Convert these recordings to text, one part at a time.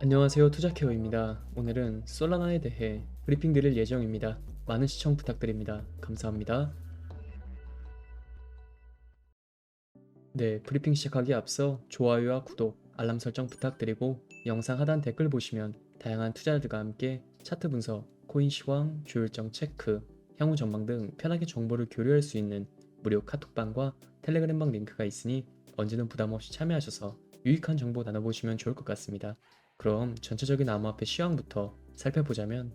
안녕하세요, 투자케어입니다. 오늘은 솔라나에 대해 브리핑 드릴 예정입니다. 많은 시청 부탁드립니다. 감사합니다. 네, 브리핑 시작하기에 앞서 좋아요와 구독, 알람 설정 부탁드리고 영상 하단 댓글 보시면 다양한 투자자들과 함께 차트 분석, 코인 시황, 조율정 체크, 향후 전망 등 편하게 정보를 교류할 수 있는 무료 카톡방과 텔레그램방 링크가 있으니 언제든 부담 없이 참여하셔서 유익한 정보 나눠보시면 좋을 것 같습니다. 그럼 전체적인 암호화폐 시황부터 살펴보자면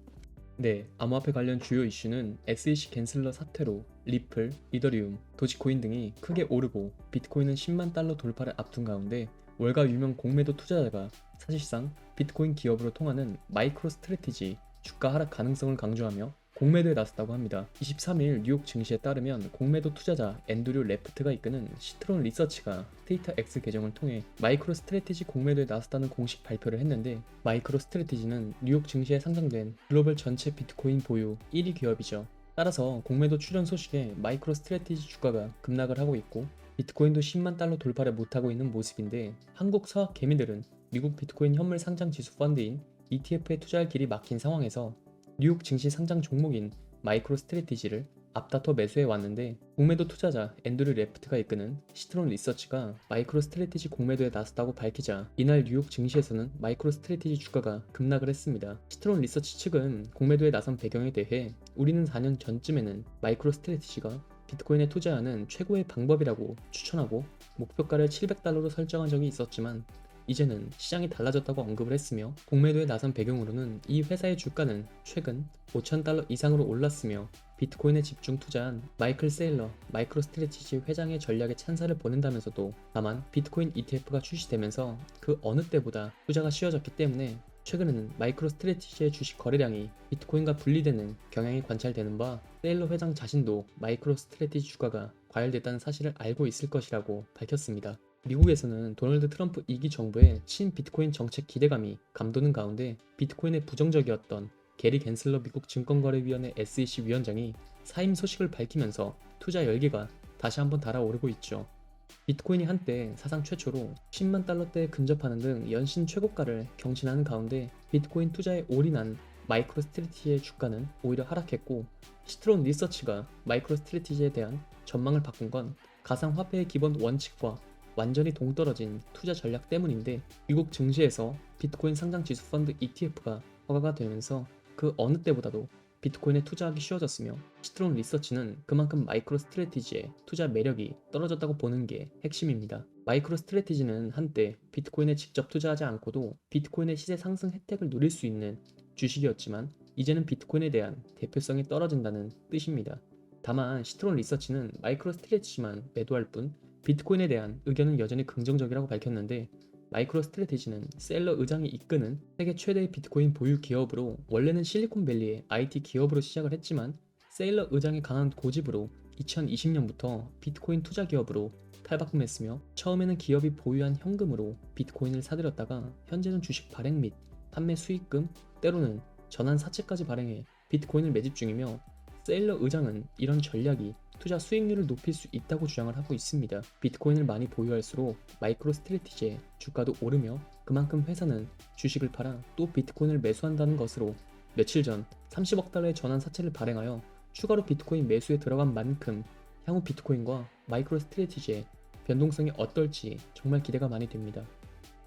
암호화폐 관련 주요 이슈는 SEC 갠슬러 사태로 리플, 이더리움, 도지코인 등이 크게 오르고 비트코인은 10만 달러 돌파를 앞둔 가운데 월가 유명 공매도 투자자가 사실상 비트코인 기업으로 통하는 마이크로 스트래티지 주가 하락 가능성을 강조하며 공매도에 나섰다고 합니다. 23일 뉴욕 증시에 따르면 공매도 투자자 앤드류 레프트가 이끄는 시트론 리서치가 데이터 X 계정을 통해 마이크로 스트래티지 공매도에 나섰다는 공식 발표를 했는데, 마이크로 스트래티지는 뉴욕 증시에 상장된 글로벌 전체 비트코인 보유 1위 기업이죠. 따라서 공매도 출현 소식에 마이크로 스트래티지 주가가 급락을 하고 있고 비트코인도 10만 달러 돌파를 못하고 있는 모습인데, 한국 서학 개미들은 미국 비트코인 현물 상장 지수 펀드인 ETF에 투자할 길이 막힌 상황에서 뉴욕 증시 상장 종목인 마이크로 스트래티지를 앞다퉈 매수해 왔는데, 공매도 투자자 앤드류 레프트가 이끄는 시트론 리서치가 마이크로 스트래티지 공매도에 나섰다고 밝히자 이날 뉴욕 증시에서는 마이크로 스트래티지 주가가 급락을 했습니다. 시트론 리서치 측은 공매도에 나선 배경에 대해 우리는 4년 전쯤에는 마이크로 스트래티지가 비트코인에 투자하는 최고의 방법이라고 추천하고 목표가를 700달러로 설정한 적이 있었지만 이제는 시장이 달라졌다고 언급을 했으며, 공매도에 나선 배경으로는 이 회사의 주가는 최근 5,000달러 이상으로 올랐으며 비트코인에 집중 투자한 마이클 세일러 마이크로 스트래티지 회장의 전략에 찬사를 보낸다면서도, 다만 비트코인 ETF가 출시되면서 그 어느 때보다 투자가 쉬워졌기 때문에 최근에는 마이크로 스트래티지의 주식 거래량이 비트코인과 분리되는 경향이 관찰되는 바 세일러 회장 자신도 마이크로 스트래티지 주가가 과열됐다는 사실을 알고 있을 것이라고 밝혔습니다. 미국에서는 도널드 트럼프 2기 정부의 친 비트코인 정책 기대감이 감도는 가운데 비트코인에 부정적이었던 게리 갠슬러 미국 증권거래위원회 SEC 위원장이 사임 소식을 밝히면서 투자 열기가 다시 한번 달아오르고 있죠. 비트코인이 한때 사상 최초로 10만 달러대에 근접하는 등 연신 최고가를 경신하는 가운데 비트코인 투자에 올인한 마이크로 스트래티지의 주가는 오히려 하락했고, 시트론 리서치가 마이크로 스트래티지에 대한 전망을 바꾼 건 가상화폐의 기본 원칙과 완전히 동떨어진 투자 전략 때문인데, 미국 증시에서 비트코인 상장 지수 펀드 ETF가 허가가 되면서 그 어느 때보다도 비트코인에 투자하기 쉬워졌으며, 시트론 리서치는 그만큼 마이크로 스트래티지의 투자 매력이 떨어졌다고 보는 게 핵심입니다. 마이크로 스트래티지는 한때 비트코인에 직접 투자하지 않고도 비트코인의 시세 상승 혜택을 누릴 수 있는 주식이었지만 이제는 비트코인에 대한 대표성이 떨어진다는 뜻입니다. 다만 시트론 리서치는 마이크로 스트래티지만 매도할 뿐 비트코인에 대한 의견은 여전히 긍정적이라고 밝혔는데, 마이크로 스트래티지는 셀러 의장이 이끄는 세계 최대의 비트코인 보유 기업으로 원래는 실리콘밸리의 IT 기업으로 시작을 했지만 세일러 의장의 강한 고집으로 2020년부터 비트코인 투자 기업으로 탈바꿈했으며, 처음에는 기업이 보유한 현금으로 비트코인을 사들였다가 현재는 주식 발행 및 판매 수익금, 때로는 전환 사채까지 발행해 비트코인을 매집 중이며, 세일러 의장은 이런 전략이 투자 수익률을 높일 수 있다고 주장을 하고 있습니다. 비트코인을 많이 보유할수록 마이크로 스트래티지의 주가도 오르며 그만큼 회사는 주식을 팔아 또 비트코인을 매수한다는 것으로 며칠 전 30억 달러의 전환 사채를 발행하여 추가로 비트코인 매수에 들어간 만큼 향후 비트코인과 마이크로 스트래티지의 변동성이 어떨지 정말 기대가 많이 됩니다.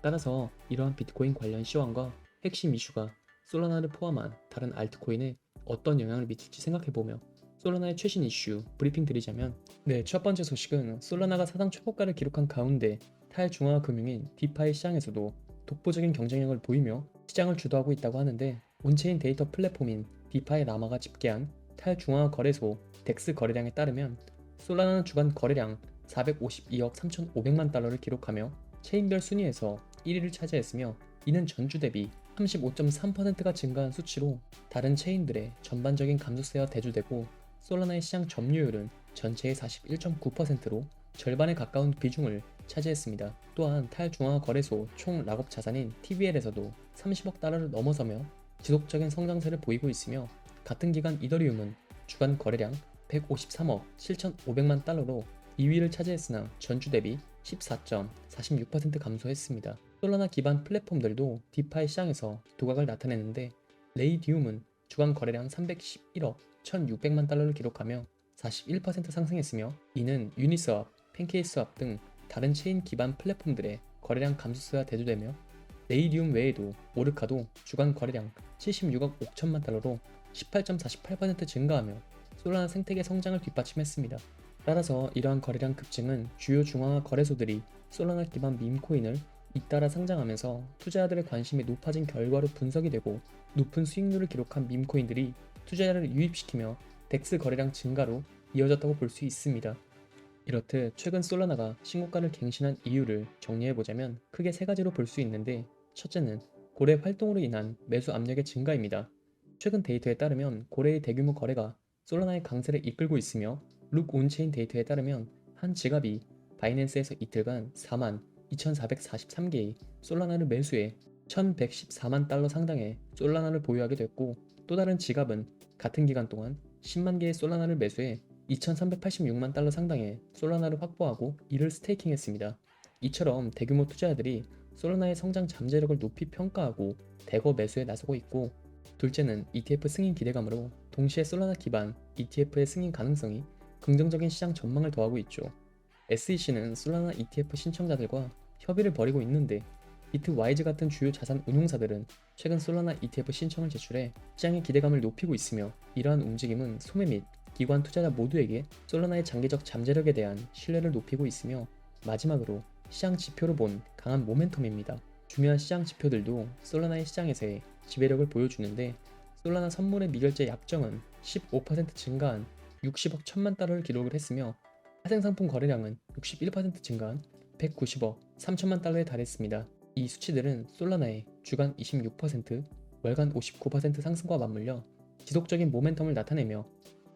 따라서 이러한 비트코인 관련 시황과 핵심 이슈가 솔라나를 포함한 다른 알트코인에 어떤 영향을 미칠지 생각해보며 솔라나의 최신 이슈 브리핑 드리자면, 첫 번째 소식은 솔라나가 사상 초고가를 기록한 가운데 탈중앙화 금융인 디파이 시장에서도 독보적인 경쟁력을 보이며 시장을 주도하고 있다고 하는데, 온체인 데이터 플랫폼인 디파이 라마가 집계한 탈중앙화 거래소 덱스 거래량에 따르면 솔라나는 주간 거래량 452억 3,500만 달러를 기록하며 체인별 순위에서 1위를 차지했으며, 이는 전주 대비 35.3%가 증가한 수치로 다른 체인들의 전반적인 감소세와 대조되고, 솔라나의 시장 점유율은 전체의 41.9%로 절반에 가까운 비중을 차지했습니다. 또한 탈중앙화 거래소 총 락업 자산인 TVL에서도 30억 달러를 넘어서며 지속적인 성장세를 보이고 있으며, 같은 기간 이더리움은 주간 거래량 153억 7,500만 달러로 2위를 차지했으나 전주 대비 14.46% 감소했습니다. 솔라나 기반 플랫폼들도 디파이 시장에서 두각을 나타냈는데 레이디움은 주간 거래량 311억 1,600만 달러를 기록하며 41% 상승했으며 이는 유니스왑, 팬케이스왑 등 다른 체인 기반 플랫폼들의 거래량 감소세와 대두되며 레이디움 외에도 오르카도 주간 거래량 76억 5천만 달러로 18.48% 증가하며 솔라나 생태계 성장을 뒷받침했습니다. 따라서 이러한 거래량 급증은 주요 중앙화 거래소들이 솔라나 기반 밈코인을 잇따라 상장하면서 투자자들의 관심이 높아진 결과로 분석이 되고 높은 수익률을 기록한 밈코인들이 투자자를 유입시키며 덱스 거래량 증가로 이어졌다고 볼 수 있습니다. 이렇듯 최근 솔라나가 신고가를 갱신한 이유를 정리해보자면 크게 세 가지로 볼 수 있는데 첫째는 고래 활동으로 인한 매수 압력의 증가입니다. 최근 데이터에 따르면 고래의 대규모 거래가 솔라나의 강세를 이끌고 있으며 룩 온체인 데이터에 따르면 한 지갑이 바이낸스에서 이틀간 4만 2,443개의 솔라나를 매수해 1,114만 달러 상당의 솔라나를 보유하게 됐고 또 다른 지갑은 같은 기간 동안 10만 개의 솔라나를 매수해 2,386만 달러 상당의 솔라나를 확보하고 이를 스테이킹했습니다. 이처럼 대규모 투자자들이 솔라나의 성장 잠재력을 높이 평가하고 대거 매수에 나서고 있고 둘째는 ETF 승인 기대감으로 동시에 솔라나 기반 ETF의 승인 가능성이 긍정적인 시장 전망을 더하고 있죠. SEC는 솔라나 ETF 신청자들과 협의를 벌이고 있는데 비트와이즈 같은 주요 자산 운용사들은 최근 솔라나 ETF 신청을 제출해 시장의 기대감을 높이고 있으며 이러한 움직임은 소매 및 기관 투자자 모두에게 솔라나의 장기적 잠재력에 대한 신뢰를 높이고 있으며 마지막으로 시장 지표로 본 강한 모멘텀입니다. 중요한 시장 지표들도 솔라나의 시장에서의 지배력을 보여주는데 솔라나 선물의 미결제 약정은 15% 증가한 60억 1천만 달러를 기록을 했으며 파생상품 거래량은 61% 증가한 190억 3천만 달러에 달했습니다. 이 수치들은 솔라나의 주간 26%, 월간 59% 상승과 맞물려 지속적인 모멘텀을 나타내며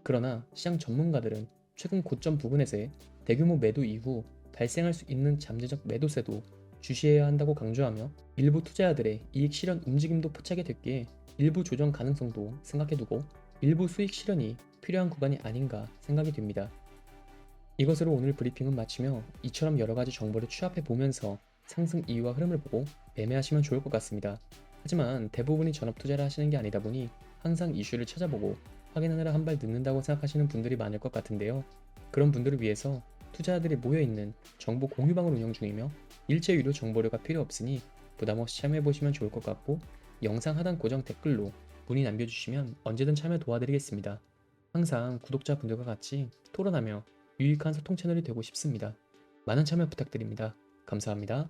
그러나 시장 전문가들은 최근 고점 부근에서의 대규모 매도 이후 발생할 수 있는 잠재적 매도세도 주시해야 한다고 강조하며 일부 투자자들의 이익 실현 움직임도 포착이 됐기에 일부 조정 가능성도 생각해두고 일부 수익 실현이 필요한 구간이 아닌가 생각이 됩니다. 이것으로 오늘 브리핑은 마치며 이처럼 여러가지 정보를 취합해 보면서 상승 이유와 흐름을 보고 매매하시면 좋을 것 같습니다. 하지만 대부분이 전업 투자를 하시는 게 아니다 보니 항상 이슈를 찾아보고 확인하느라 한 발 늦는다고 생각하시는 분들이 많을 것 같은데요. 그런 분들을 위해서 투자자들이 모여있는 정보 공유방을 운영 중이며 일체 유료 정보료가 필요 없으니 부담없이 참여해보시면 좋을 것 같고 영상 하단 고정 댓글로 문의 남겨주시면 언제든 참여 도와드리겠습니다. 항상 구독자분들과 같이 토론하며 유익한 소통 채널이 되고 싶습니다. 많은 참여 부탁드립니다. 감사합니다.